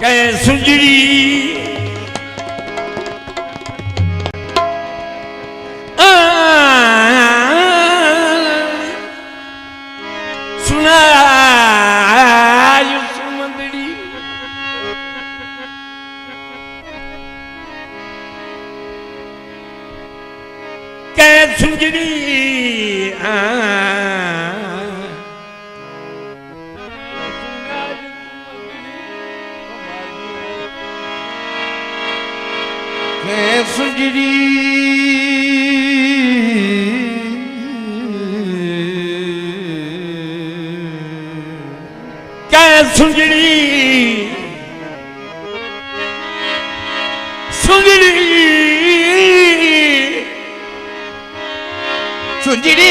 कै सुंजड़ी सुनायो सुमंदड़ी कै सुंजड़ी सुंजड़ी क्या सुंजड़ी सुंजड़ी सुंजड़ी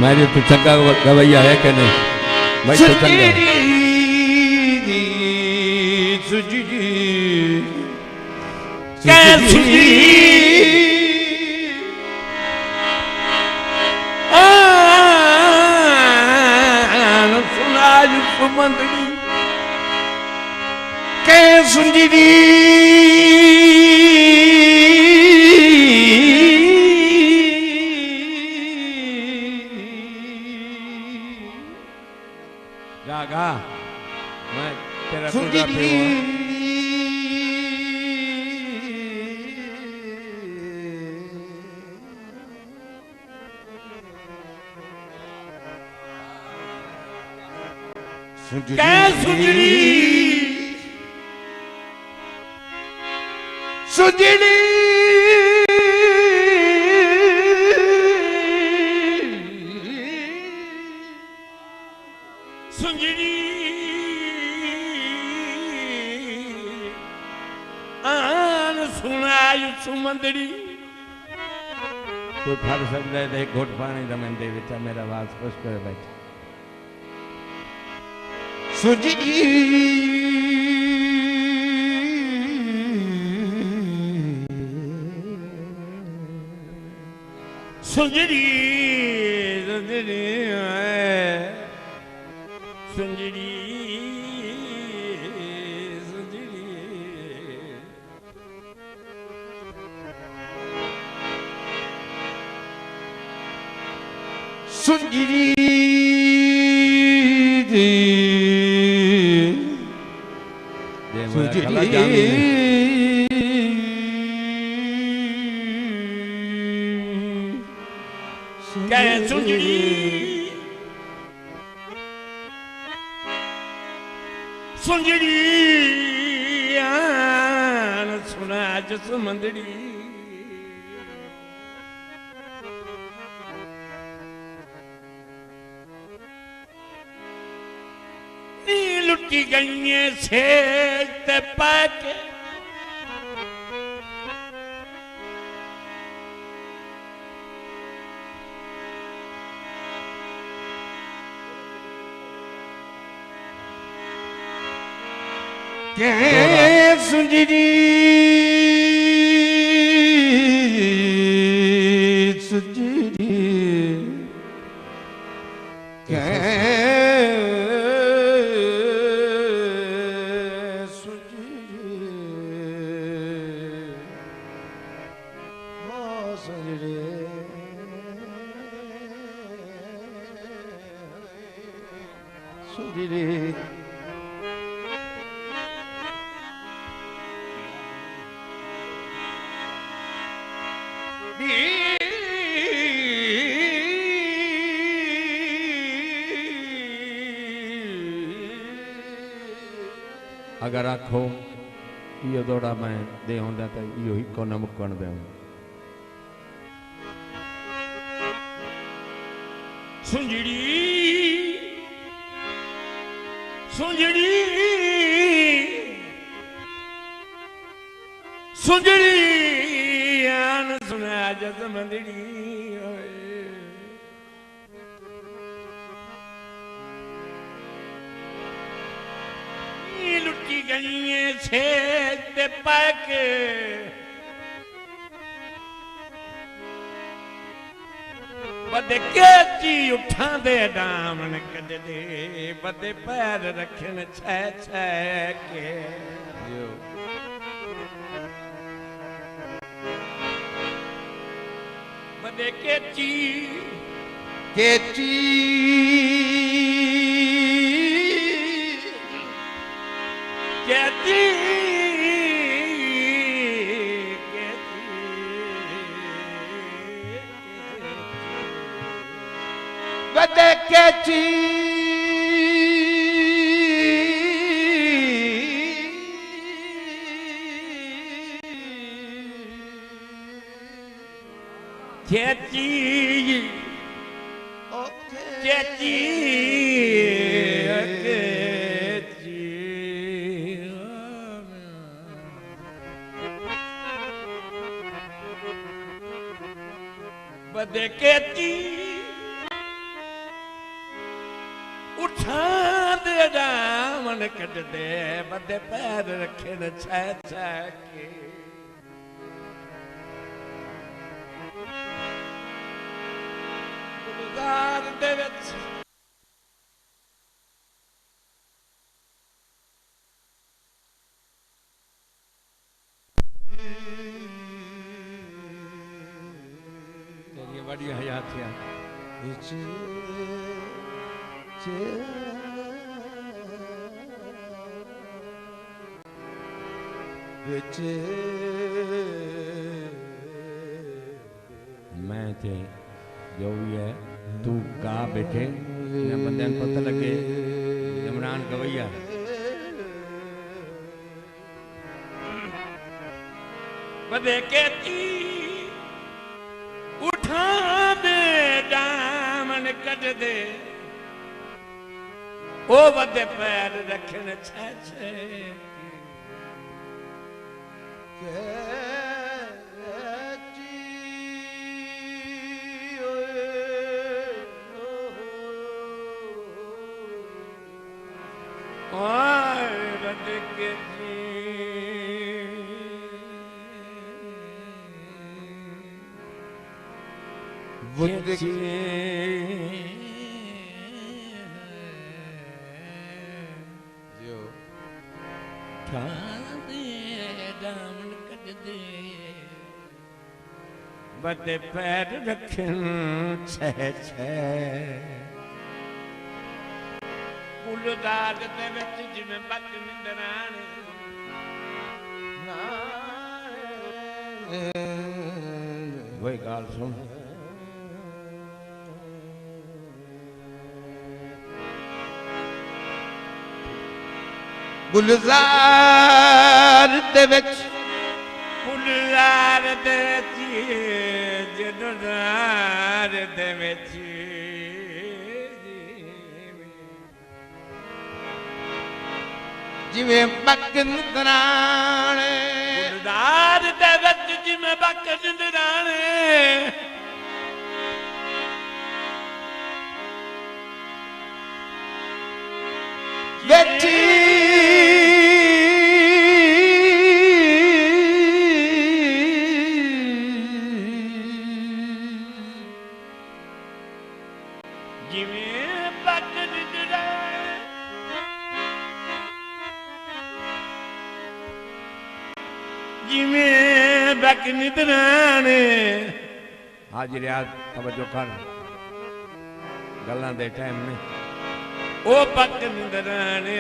मेरी तो चंगा गवैया है कि नहीं मैं तो चंगा सुनाज सुमंदड़ी कै सुंजड़ी जागा मैं तेरा पूजा पे हूँ कै सुंजड़ी सुंजड़ी सुंजड़ी आन सुनायो सुमंदड़ी कोई फर सकता है एक घोट पानी दमन दे बेटा मेरा आवाज खुश कर बैठा सुंजड़ी सुंजड़ी सुंजड़ी सुंजड़ी सुंजड़ी सुंजड़ी कै सुंजड़ी सुंजड़ी सुनाज सुमंदड़ी नी लुटी गई से पाके कै सुंजड़ी सुंजड़ी कै सुंजड़ी सुंजड़ी सुंजड़ी अगर आखो यो दौड़ा मैं दे होंदा तो यो ही को न मुकण दे सुंजड़ी सुंजड़ी सुंजड़ी आन सुनाज सुमंदड़ी लुटी गई छेद पाके बदे केची उठा दे दामन कद दे बदे पैर रखन छे छे के बदे केची केची केची बदे केची केची केची बदे केची उठा दे दामन कद दे बदे पैर रखे न छे छे के गुलजार दे विच तेरी बड़ी हयात है मैं ते जो भी है तू गा बैठे ने बंदे को पता लगे इमरान गवैया बदे केची उठा दे दामन कद दे ओ बदे पैर रखन छे छे बदे केची दामन कद दे बदे पैर रखन छे छे गुलदार दे विच जिवें बक निंदराने वही गाल सुन गुलजार दे विच गुलजार दे गुलजार दे विच जिवें बक निंदराने गुलजार दे विच जिवें बक निंदराने बैठी जिवें बक निंदराने जिवें बक निंदराने हाजिर याद तवज्जो कर गल्लां दे टाइम में ओ बक निंदराने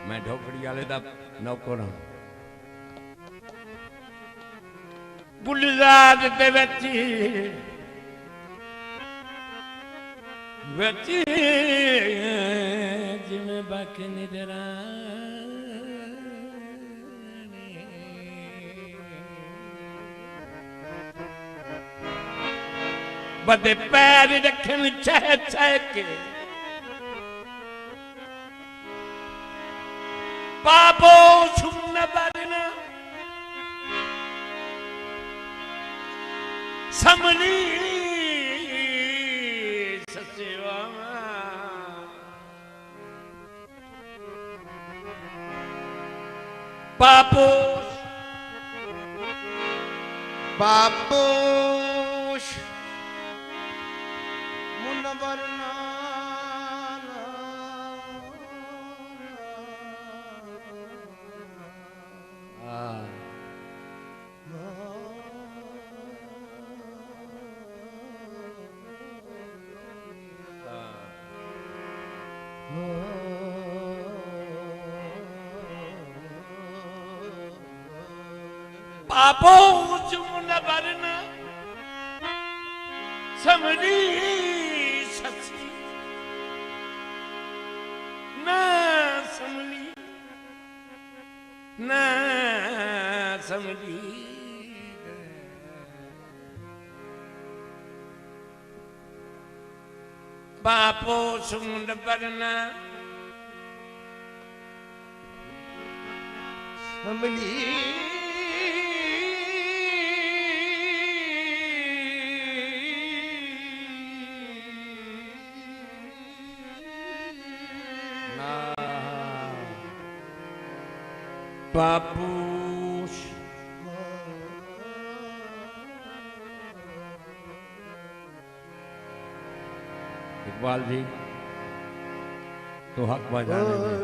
मैं ढोकड़ी वाले दा नौकर हां गुलजार दे विच जिवें बक निंदराने बदे पैर रखन छे छे के पापो सुन बरना समली ससेवा पापो बाबूश मुनवर पापो चुन बरन समरी ससी ना समली ना समली पापो चुन बरन समली बापूश इकबाल जी तो हक बजाने में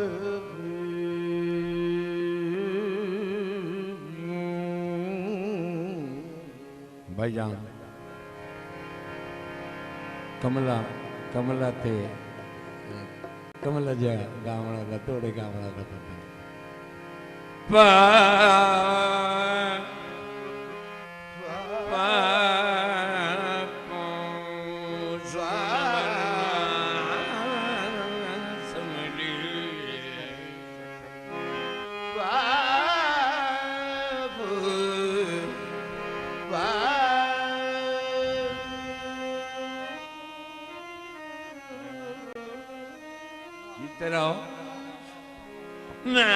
भाईजान कमला कमला थे कमला जा गावड़ा का तोड़े गावड़ा का पता पा रहो ना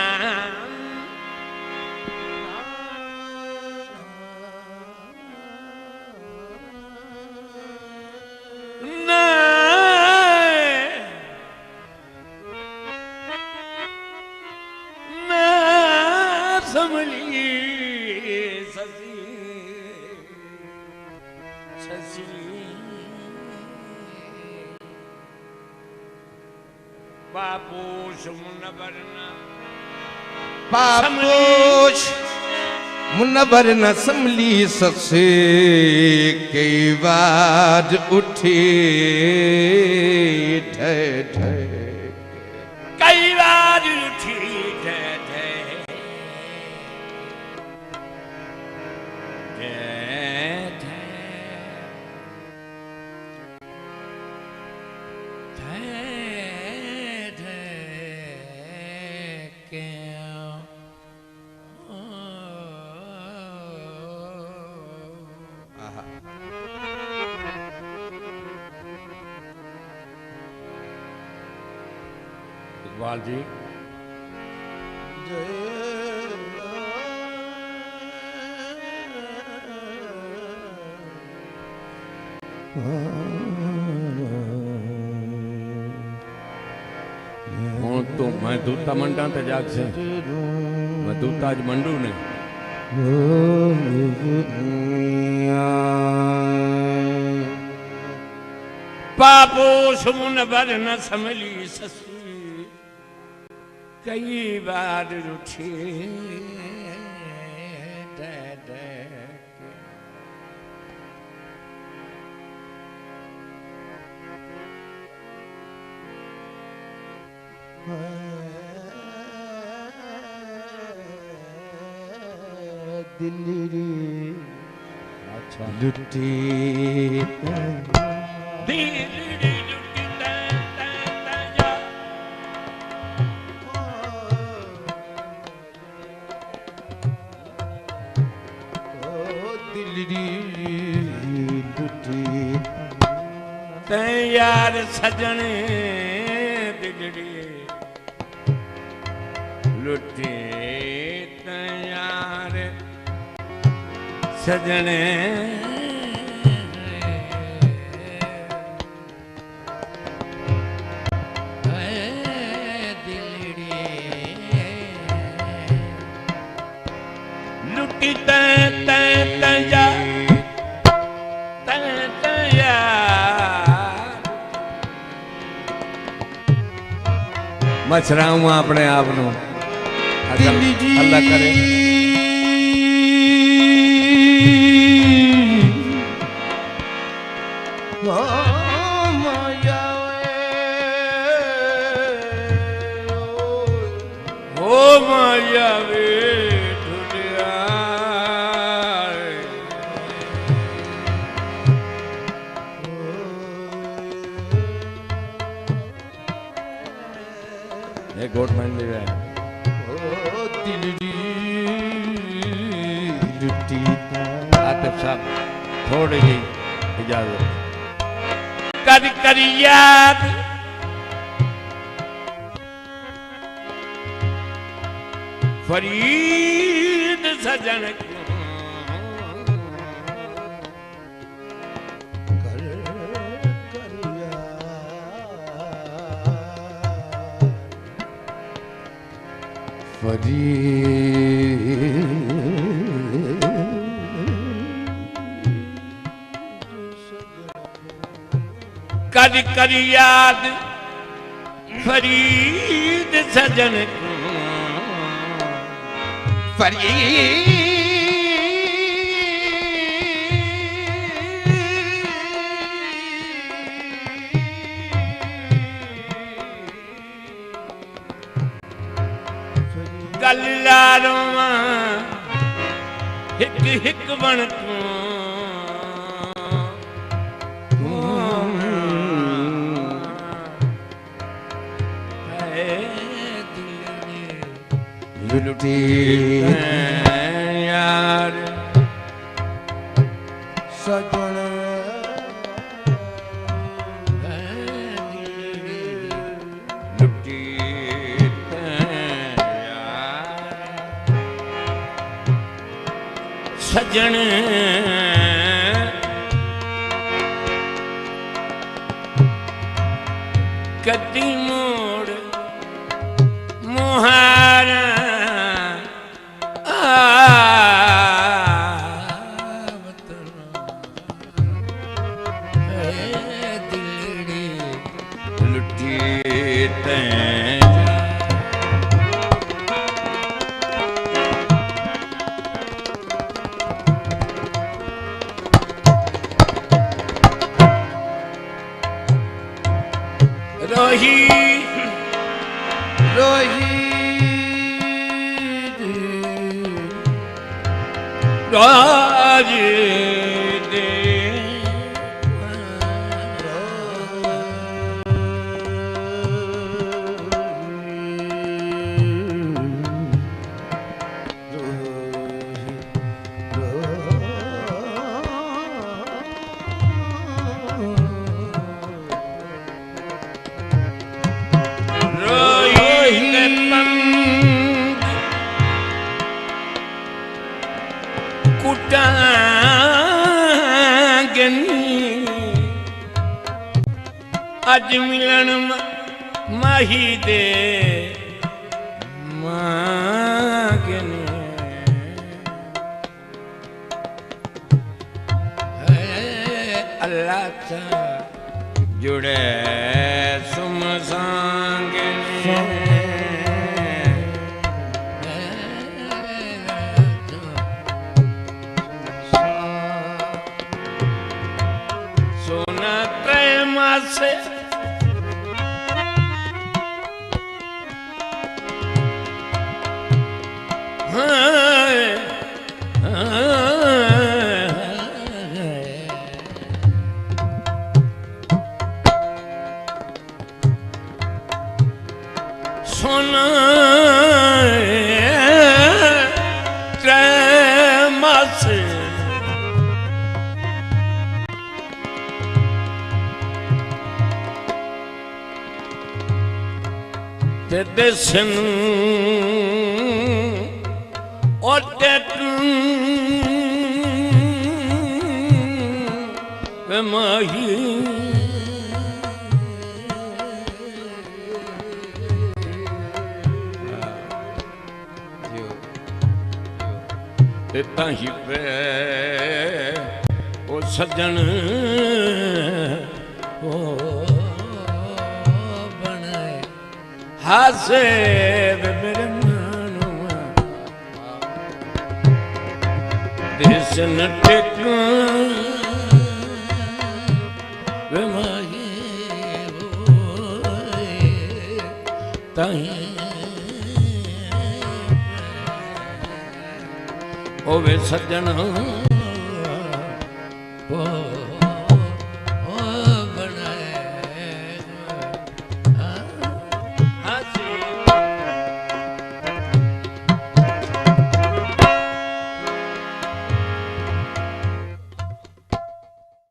ना ना समली ससी ससी बापूश मुनबरना बाबूश मुनवर न समली ससे कई बार उठी ठे ठे कई बार उठी ठे ठे इकबाल जी हूँ तो मैं दूता मंडा ते जाग से मैं दूता अज मंडू ने बापूश मुनबर न समली ससी कई बार उठी दिल्ली अच्छा लुटी यार सजने बिगड़ी लुटे यार सजने लुटी तैया मछराऊं अपने आप नु अल्लाह करे ओ माया वे दुनिया ये गोट मंदिर है आतिफ साहब थोड़ी जी इजाजत कर कर याद फरीद सजन कर कर याद फरीद सजन गल लारों हिक हिक बन लुटी यार सजन लुटी सजन कदी मोड़ मुहारा रोही रोही राज दे अज मिलन माही दे मांगने अल्लाह ता जुड़े सुम सांगने सोना प्रेमा से सोना प्रेमा से ते दसन और ते माही ते ताही पे ओ सजन ओ बनाए ਹਾਸੇ ਵੇ ਮੇਰੇ ਮਾਨਵਾ ਦੇਸ ਨ ਟਿਕਾਂ ਵੇ ਮਾਹੀ ਹੋਏ ਤਾਹੀਂ ਹੋਵੇ ਸੱਜਣ